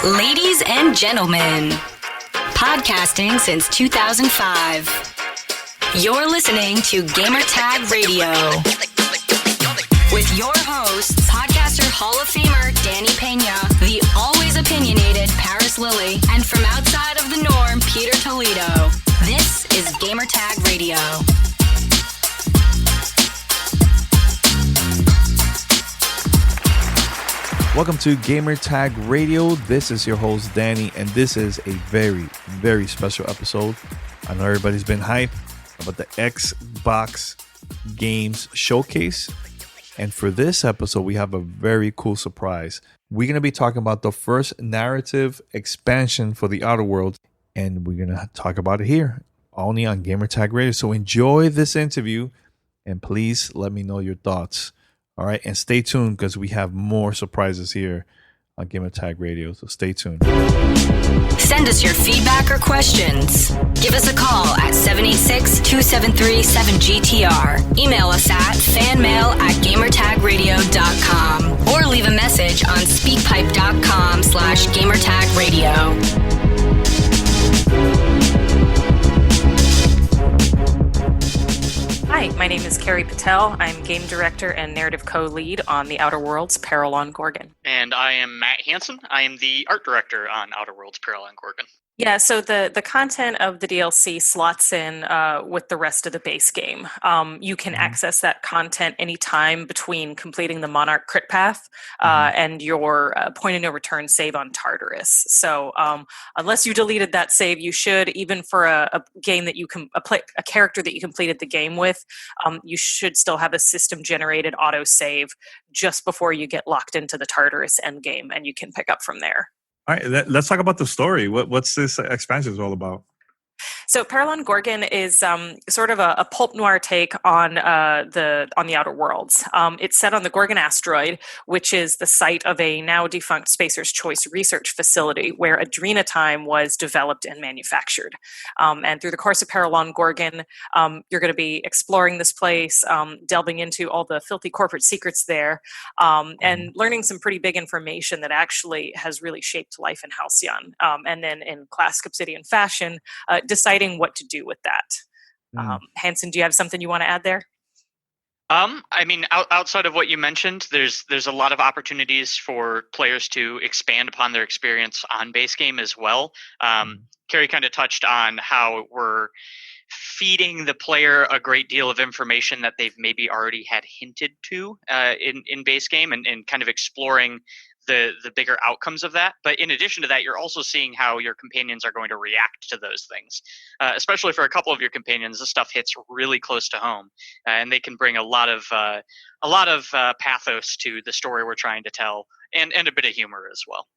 Ladies and gentlemen, podcasting since 2005. You're listening to Gamertag Radio. With your hosts, podcaster Hall of Famer Danny Pena, the always opinionated Paris Lilly, and from outside of the norm, Peter Toledo. This is Gamertag Radio. Welcome to Gamertag Radio. This is your host, Danny, and this is a very, very special episode. I know everybody's been hyped about the Xbox Games Showcase. And for this episode, we have a very cool surprise. We're going to be talking about the first narrative expansion for the Outer Worlds, and we're going to talk about it here, only on Gamertag Radio. So enjoy this interview, and please let me know your thoughts. All right, and stay tuned because we have more surprises here on Gamertag Radio, so stay tuned. Send us your feedback or questions. Give us a call at 786-273-7GTR. Email us at fanmail@gamertagradio.com or leave a message on speakpipe.com/gamertagradio. Hi, my name is Carrie Patel. I'm game director and narrative co-lead on The Outer Worlds, Peril on Gorgon. And I am Matt Hansen. I am the art director on Outer Worlds, Peril on Gorgon. Yeah, so the content of the DLC slots in with the rest of the base game. You can access that content anytime between completing the Monarch crit path and your point of no return save on Tartarus. So unless you deleted that save, you should, even for a game that you can a character that you completed the game with, you should still have a system generated auto save just before you get locked into the Tartarus endgame, and you can pick up from there. All right, let's talk about the story. What's this expansion all about? So Peril on Gorgon is sort of a pulp noir take on the Outer Worlds. It's set on the Gorgon Asteroid, which is the site of a now defunct Spacer's Choice research facility where Adrenatime was developed and manufactured. And through the course of Peril on Gorgon, you're going to be exploring this place, delving into all the filthy corporate secrets there, and learning some pretty big information that actually has really shaped life in Halcyon. And then in classic Obsidian fashion, deciding what to do with that. Hansen, do you have something you want to add there? I mean, outside of what you mentioned, there's a lot of opportunities for players to expand upon their experience on base game as well. Carrie kind of touched on how we're feeding the player a great deal of information that they've maybe already had hinted to in base game and kind of exploring the bigger outcomes of that. But in addition to that, you're also seeing how your companions are going to react to those things. Especially for a couple of your companions, this stuff hits really close to home, and they can bring a lot of pathos to the story we're trying to tell, and a bit of humor as well.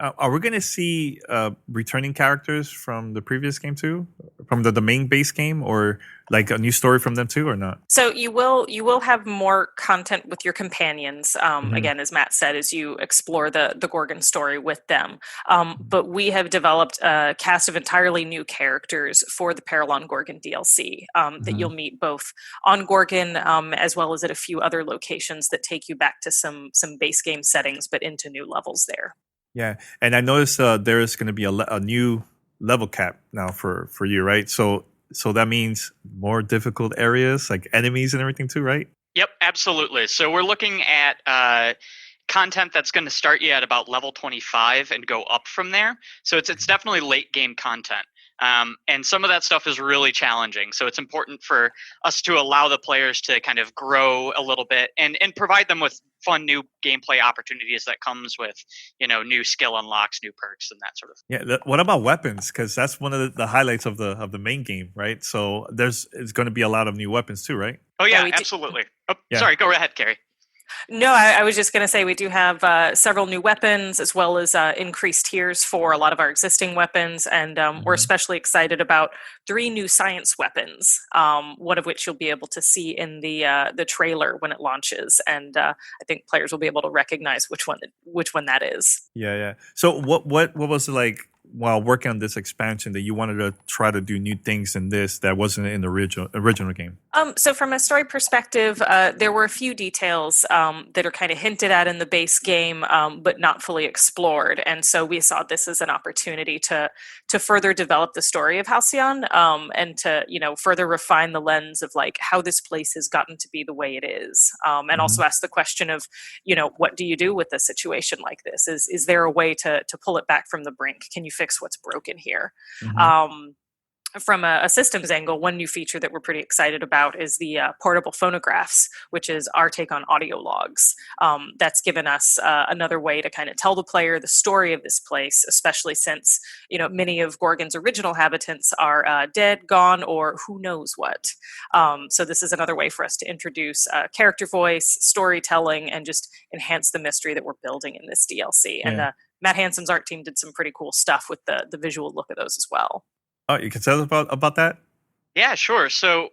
Are we going to see returning characters from the previous game too, from the main base game, or like a new story from them too, or not? So you will have more content with your companions. Again, as Matt said, as you explore the Gorgon story with them. But we have developed a cast of entirely new characters for the Peril on Gorgon DLC that you'll meet both on Gorgon as well as at a few other locations that take you back to some base game settings, but into new levels there. Yeah, and I noticed there is going to be a new level cap now for you, right? So that means more difficult areas, like enemies and everything too, right? Yep, absolutely. So we're looking at content that's going to start you at about level 25 and go up from there. So it's definitely late game content. And some of that stuff is really challenging. So it's important for us to allow the players to kind of grow a little bit and provide them with fun new gameplay opportunities that comes with, new skill unlocks, new perks, and that sort of thing. Yeah. What about weapons? Because that's one of the highlights of the main game, right? So it's going to be a lot of new weapons too, right? Oh yeah, absolutely. Sorry, go ahead, Carrie. No, I was just going to say we do have several new weapons as well as increased tiers for a lot of our existing weapons. And we're especially excited about 3 new science weapons, one of which you'll be able to see in the trailer when it launches. And I think players will be able to recognize which one that is. Yeah. So what was it like while working on this expansion that you wanted to try to do new things in this that wasn't in the original game? So from a story perspective, there were a few details that are kind of hinted at in the base game, but not fully explored. And so we saw this as an opportunity to further develop the story of Halcyon, and to further refine the lens of like how this place has gotten to be the way it is, and Mhm. also ask the question of what do you do with a situation like this? Is there a way to pull it back from the brink? Can you fix what's broken here? Mhm. Um, from a systems angle, one new feature that we're pretty excited about is the portable phonographs, which is our take on audio logs. That's given us another way to kind of tell the player the story of this place, especially since many of Gorgon's original habitants are dead, gone, or who knows what. So this is another way for us to introduce character voice, storytelling, and just enhance the mystery that we're building in this DLC. And Yeah. Matt Hansen's art team did some pretty cool stuff with the visual look of those as well. Oh, you can tell us about that? Yeah, sure. So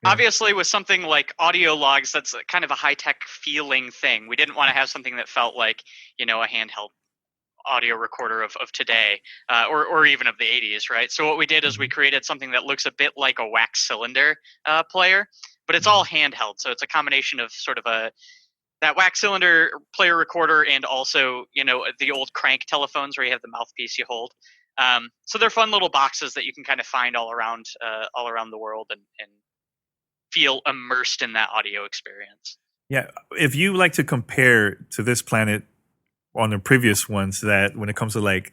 Yeah. obviously with something like audio logs, that's kind of a high-tech feeling thing. We didn't want to have something that felt like, a handheld audio recorder of today, or even of the 80s, right? So what we did is we created something that looks a bit like a wax cylinder player, but it's all handheld. So it's a combination of sort of that wax cylinder player recorder and also, the old crank telephones where you have the mouthpiece you hold. So they're fun little boxes that you can kind of find all around the world and feel immersed in that audio experience. Yeah. If you like to compare to this planet on the previous ones, that when it comes to like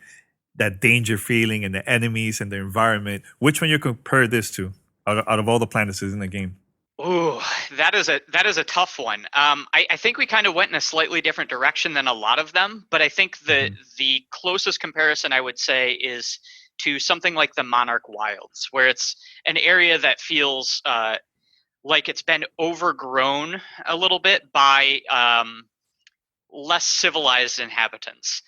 that danger feeling and the enemies and the environment, which one you compare this to out of all the planets in the game? Ooh, that is a tough one. I think we kind of went in a slightly different direction than a lot of them, but I think the closest comparison I would say is to something like the Monarch Wilds, where it's an area that feels like it's been overgrown a little bit by less civilized inhabitants.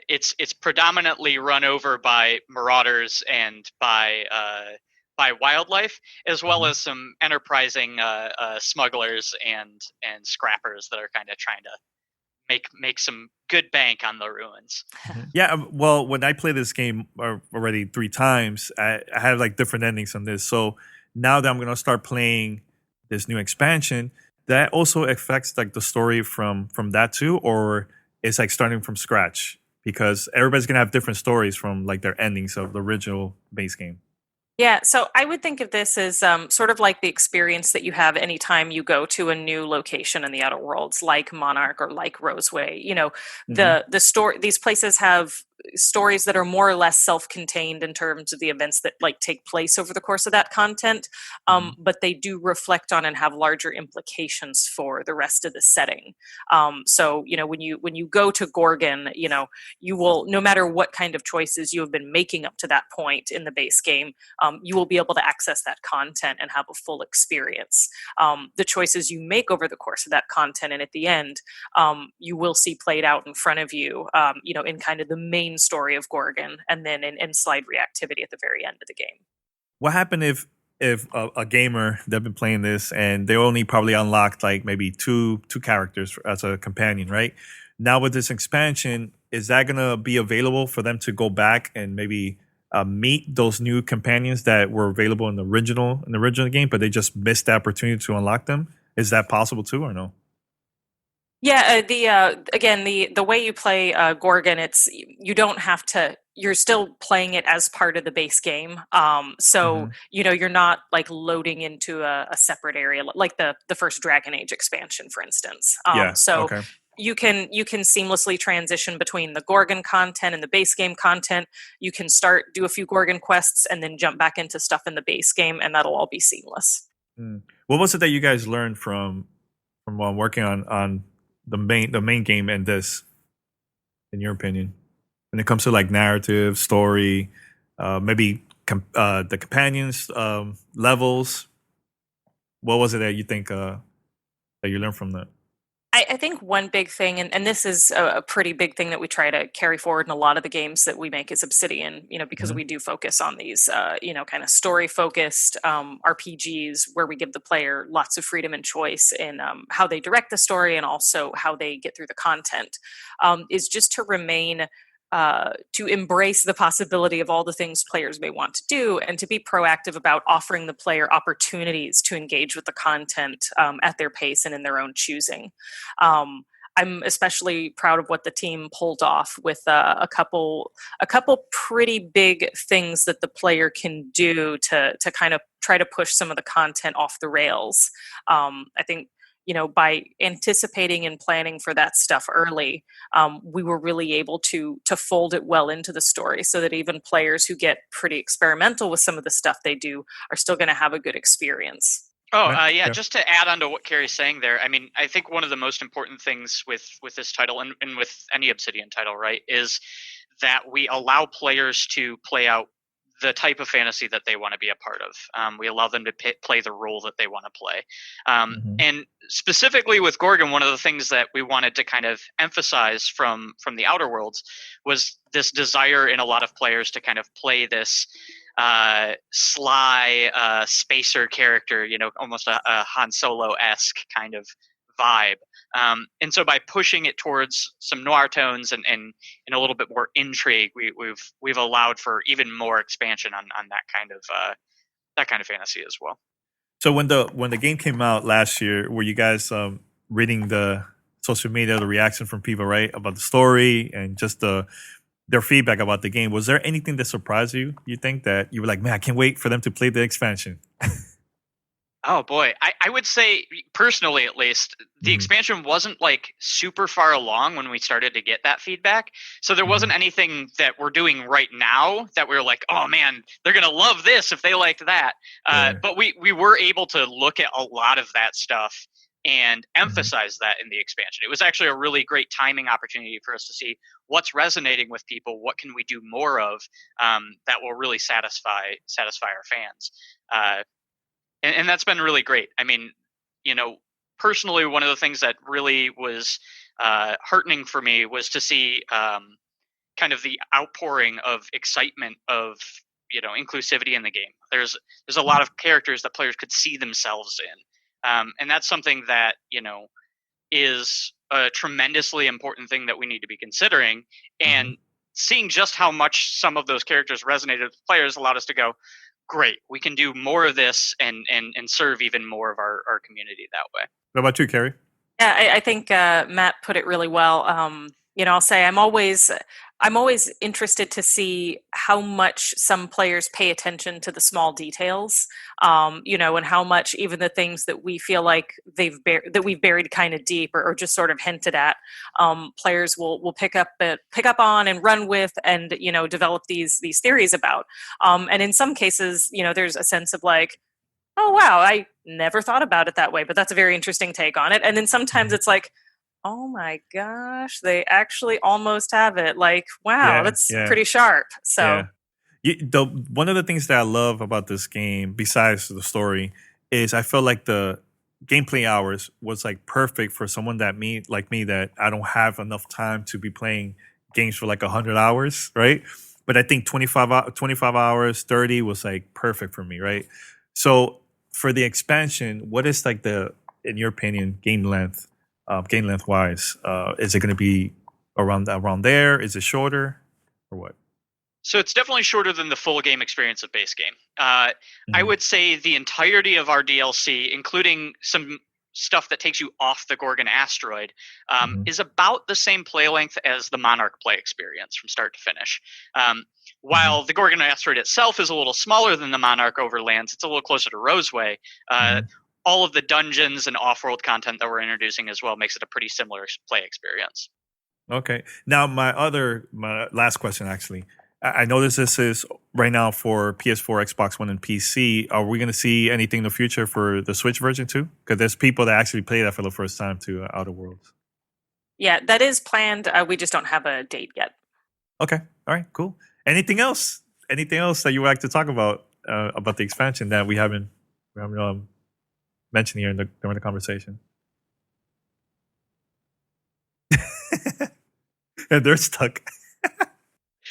It's predominantly run over by marauders and by wildlife, as well as some enterprising smugglers and scrappers that are kind of trying to make some good bank on the ruins. Yeah. Well, when I play this game already 3 times, I have like different endings on this. So now that I'm gonna start playing this new expansion, that also affects like the story from that too, or it's like starting from scratch because everybody's gonna have different stories from like their endings of the original base game. Yeah, so I would think of this as sort of like the experience that you have anytime you go to a new location in the Outer Worlds, like Monarch or like Roseway. The story. These places have stories that are more or less self-contained in terms of the events that like take place over the course of that content, but they do reflect on and have larger implications for the rest of the setting. So when you go to Gorgon, you will, no matter what kind of choices you have been making up to that point in the base game, you will be able to access that content and have a full experience. The choices you make over the course of that content and at the end, you will see played out in front of you, in kind of the main story of Gorgon, and then in slide reactivity at the very end of the game. What happened if a gamer they've been playing this and they only probably unlocked like maybe two characters as a companion, right? Now with this expansion, is that gonna be available for them to go back and maybe meet those new companions that were available in the original game, but they just missed the opportunity to unlock them? Is that possible too, or no? Yeah, the way you play Gorgon, you don't have to. You're still playing it as part of the base game. So you're not like loading into a separate area like the first Dragon Age expansion, for instance. Yeah. So Okay. you can seamlessly transition between the Gorgon content and the base game content. You can do a few Gorgon quests and then jump back into stuff in the base game, and that'll all be seamless. What was it that you guys learned from working on the main game and this, in your opinion, when it comes to like narrative, story, maybe the companions, levels? What was it that you think that you learned from that? I think one big thing, and this is a pretty big thing that we try to carry forward in a lot of the games that we make as Obsidian, because we do focus on these, kind of story-focused RPGs where we give the player lots of freedom and choice in how they direct the story and also how they get through the content, is just to remain to embrace the possibility of all the things players may want to do, and to be proactive about offering the player opportunities to engage with the content at their pace and in their own choosing. I'm especially proud of what the team pulled off with a couple pretty big things that the player can do to kind of try to push some of the content off the rails. I think, by anticipating and planning for that stuff early, we were really able to fold it well into the story, so that even players who get pretty experimental with some of the stuff they do are still going to have a good experience. Yeah. Just to add on to what Carrie's saying there, I mean, I think one of the most important things with this title and with any Obsidian title, right, is that we allow players to play out the type of fantasy that they want to be a part of. We allow them to play the role that they want to play. And specifically with Gorgon, one of the things that we wanted to kind of emphasize from the Outer Worlds was this desire in a lot of players to kind of play this sly spacer character, almost a Han Solo-esque kind of vibe. And so by pushing it towards some noir tones and a little bit more intrigue, we've allowed for even more expansion on that kind of fantasy as well. So when the game came out last year, were you guys reading the social media, the reaction from people, right, about the story and just their feedback about the game? Was there anything that surprised you? You think that you were like, man, I can't wait for them to play the expansion? Oh boy, I would say personally, at least, the expansion wasn't like super far along when we started to get that feedback. So there wasn't anything that we're doing right now that we were like, oh man, they're gonna love this if they liked that. But we were able to look at a lot of that stuff and emphasize that in the expansion. It was actually a really great timing opportunity for us to see what's resonating with people, what can we do more of that will really satisfy our fans. And that's been really great. I mean, personally, one of the things that really was heartening for me was to see kind of the outpouring of excitement of, inclusivity in the game. There's a lot of characters that players could see themselves in. And that's something that, is a tremendously important thing that we need to be considering. And seeing just how much some of those characters resonated with players allowed us to go, great, we can do more of this and serve even more of our community that way. What about you, Carrie? Yeah, I think Matt put it really well. I'll say I'm always interested to see how much some players pay attention to the small details, and how much even the things that we feel like that we've buried kind of deep or just sort of hinted at, players will pick up on and run with and develop these theories about. And in some cases, there's a sense of like, oh wow, I never thought about it that way, but that's a very interesting take on it. And then sometimes it's like, oh my gosh, they actually almost have it. Like, wow, that's pretty sharp. So one of the things that I love about this game, besides the story, is I feel like the gameplay hours was like perfect for someone like me that I don't have enough time to be playing games for like 100 hours, right? But I think 25 hours, 30 was like perfect for me, right? So for the expansion, what is like in your opinion, game length wise? Is it going to be around there? Is it shorter or what? So it's definitely shorter than the full game experience of base game. I would say the entirety of our DLC, including some stuff that takes you off the Gorgon Asteroid, is about the same play length as the Monarch play experience from start to finish. While the Gorgon Asteroid itself is a little smaller than the Monarch Overlands, it's a little closer to Roseway. All of the dungeons and off-world content that we're introducing as well makes it a pretty similar play experience. Okay. Now, my last question, actually. I notice this is right now for PS4, Xbox One, and PC. Are we going to see anything in the future for the Switch version too? Because there's people that actually play that for the first time to Outer Worlds. Yeah, that is planned. We just don't have a date yet. Okay. All right. Cool. Anything else? Anything else that you would like to talk about the expansion that we haven't mentioned here during the conversation? And they're stuck.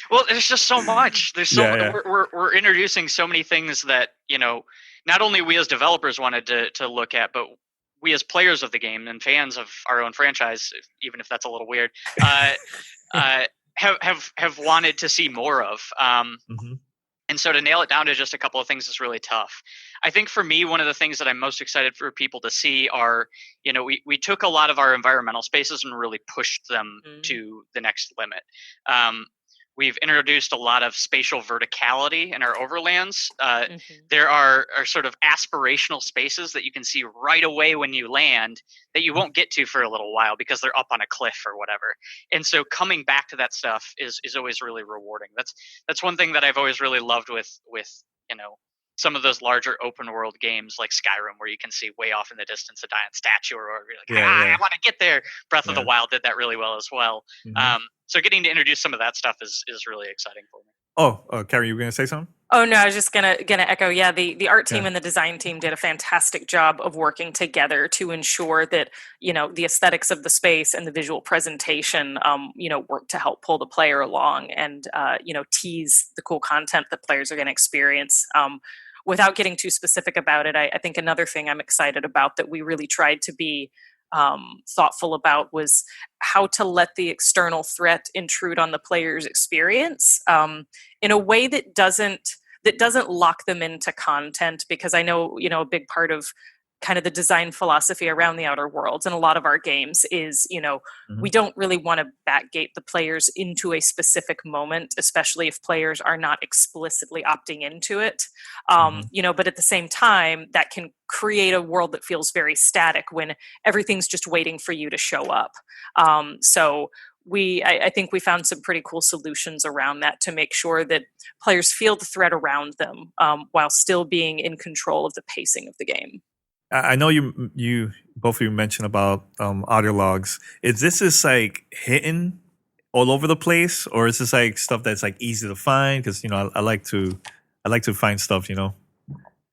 Well, there's just so much. There's we're introducing so many things that not only we as developers wanted to look at, but we as players of the game and fans of our own franchise, even if that's a little weird, have wanted to see more of. Mm-hmm. And so to nail it down to just a couple of things is really tough. I think for me, one of the things that I'm most excited for people to see are, we took a lot of our environmental spaces and really pushed them to the next limit. We've introduced a lot of spatial verticality in our overlands. There are sort of aspirational spaces that you can see right away when you land that you won't get to for a little while because they're up on a cliff or whatever. And so coming back to that stuff is always really rewarding. That's one thing that I've always really loved with some of those larger open world games like Skyrim, where you can see way off in the distance a giant statue, or you're like, I want to get there. Breath of the Wild did that really well as well. So getting to introduce some of that stuff is really exciting for me. Oh, Carrie, you were going to say something? Oh no, I was just gonna echo. Yeah, the art team and the design team did a fantastic job of working together to ensure that the aesthetics of the space and the visual presentation work to help pull the player along and tease the cool content that players are going to experience. Without getting too specific about it, I think another thing I'm excited about that we really tried to be thoughtful about was how to let the external threat intrude on the player's experience in a way that doesn't lock them into content, because I know a big part of kind of the design philosophy around the Outer Worlds and a lot of our games is we don't really want to backgate the players into a specific moment, especially if players are not explicitly opting into it. But at the same time, that can create a world that feels very static when everything's just waiting for you to show up. So I think we found some pretty cool solutions around that to make sure that players feel the threat around them while still being in control of the pacing of the game. I know you both of you mentioned about audio logs. Is this just like hidden all over the place, or is this like stuff that's like easy to find? Because I like to find stuff.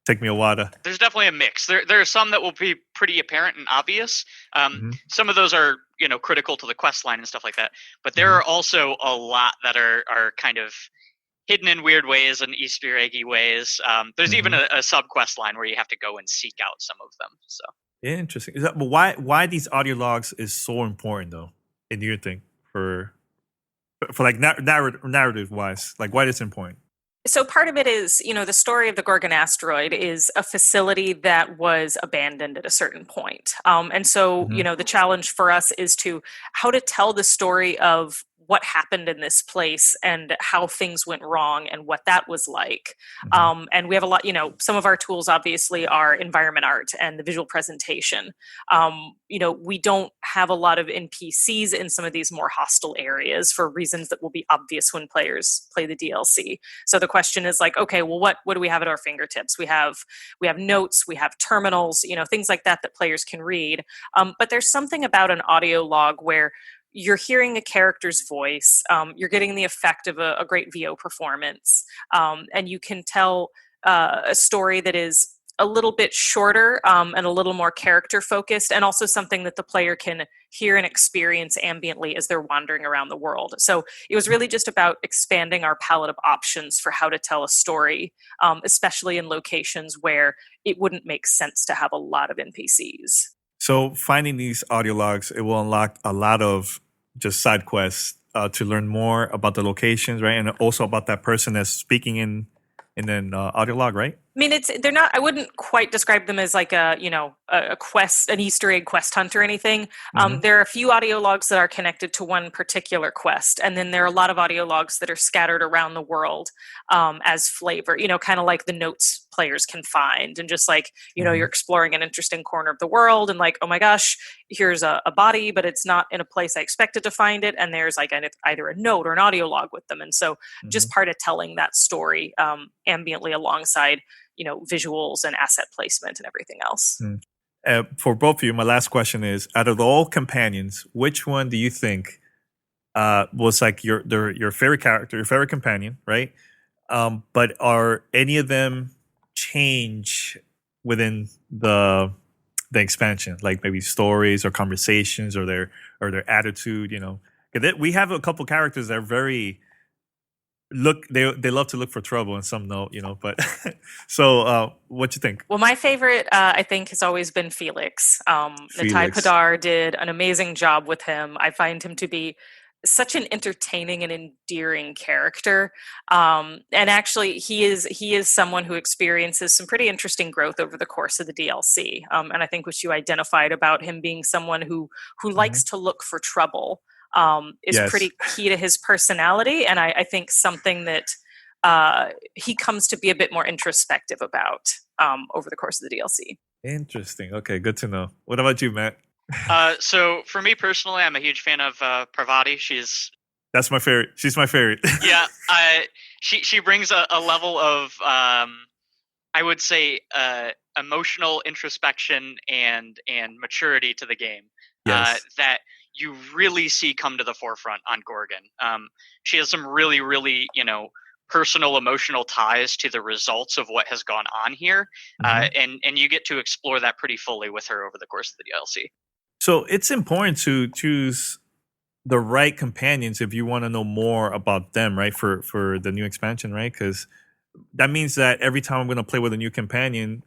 Take me a while to. There's definitely a mix. There are some that will be pretty apparent and obvious. Some of those are critical to the quest line and stuff like that. But there are also a lot that are kind of hidden in weird ways and Easter eggy ways. There's even a sub quest line where you have to go and seek out some of them. So interesting. But why these audio logs is so important though, in your thing for like narrative wise? Like why is it important? So part of it is, the story of the Gorgon Asteroid is a facility that was abandoned at a certain point. And so, the challenge for us is how to tell the story of what happened in this place and how things went wrong and what that was like. And we have a lot, some of our tools obviously are environment art and the visual presentation. We don't have a lot of NPCs in some of these more hostile areas for reasons that will be obvious when players play the DLC. So the question is like, okay, well, what do we have at our fingertips? We have notes, we have terminals, things like that players can read. But there's something about an audio log where you're hearing a character's voice, you're getting the effect of a great VO performance, and you can tell a story that is a little bit shorter and a little more character focused, and also something that the player can hear and experience ambiently as they're wandering around the world. So it was really just about expanding our palette of options for how to tell a story, especially in locations where it wouldn't make sense to have a lot of NPCs. So finding these audio logs, it will unlock a lot of just side quests to learn more about the locations, right? And also about that person that's speaking in an audio log, right? I mean, they're not, I wouldn't quite describe them as like a quest, an Easter egg quest hunt or anything. There are a few audio logs that are connected to one particular quest. And then there are a lot of audio logs that are scattered around the world as flavor, kind of like the notes players can find. And just like, you're exploring an interesting corner of the world and like, oh my gosh, here's a body, but it's not in a place I expected to find it. And there's like either a note or an audio log with them. And so just part of telling that story ambiently alongside visuals and asset placement and everything else. For both of you, my last question is: out of all companions, which one do you think was like your favorite character, your favorite companion, right? But are any of them change within the expansion, like maybe stories or conversations or their attitude? We have a couple characters that are very. They love to look for trouble, and some don't, but so what you think? Well, my favorite I think has always been Felix. Natai Padar did an amazing job with him. I find him to be such an entertaining and endearing character. And actually, he is someone who experiences some pretty interesting growth over the course of the DLC. And I think what you identified about him being someone who likes to look for trouble is pretty key to his personality. And I think something that he comes to be a bit more introspective about over the course of the DLC. Interesting. Okay, good to know. What about you, Matt? So for me personally, I'm a huge fan of Parvati. That's my favorite. She's my favorite. Yeah, she brings a level of I would say emotional introspection and maturity to the game that you really see come to the forefront on Gorgon. She has some really, really, personal emotional ties to the results of what has gone on here, and you get to explore that pretty fully with her over the course of the DLC. So it's important to choose the right companions if you want to know more about them, right? For the new expansion, right? Because that means that every time I'm going to play with a new companion,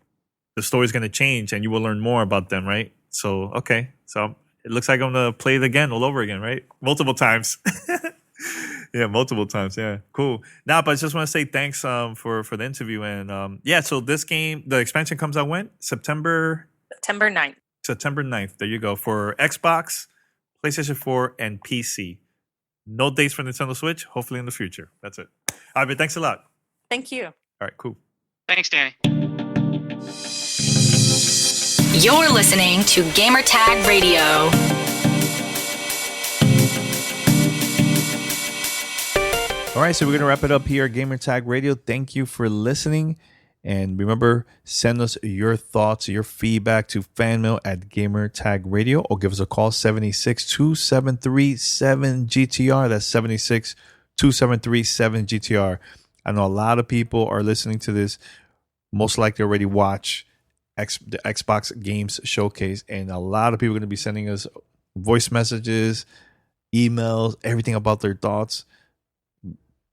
the story's going to change and you will learn more about them, right? So, okay. So it looks like I'm going to play it again, all over again, right? Multiple times. Yeah, multiple times. Yeah, cool. Now, but I just want to say thanks for the interview. And so this game, the expansion comes out when? September 9th. September 9th. There you go. For Xbox, PlayStation 4, and PC. No dates for Nintendo Switch. Hopefully in the future. That's it. All right, but thanks a lot. Thank you. All right, cool. Thanks, Danny. You're listening to Gamertag Radio. All right, so we're going to wrap it up here at Gamertag Radio. Thank you for listening. And remember, send us your thoughts, your feedback to fanmail at Gamertag Radio, or give us a call, 762-737-GTR. That's 762-737-GTR. I know a lot of people are listening to this, most likely already watch the Xbox Games Showcase, and a lot of people are going to be sending us voice messages, emails, everything about their thoughts.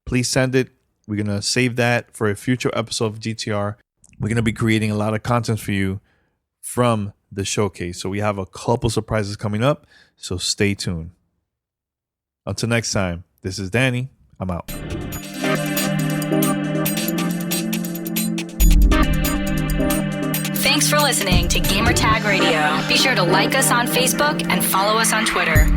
Please send it. We're going to save that for a future episode of GTR. We're going to be creating a lot of content for you from the showcase. So we have a couple surprises coming up. So stay tuned. Until next time, this is Danny. I'm out. Thanks for listening to Gamertag Radio. Be sure to like us on Facebook and follow us on Twitter.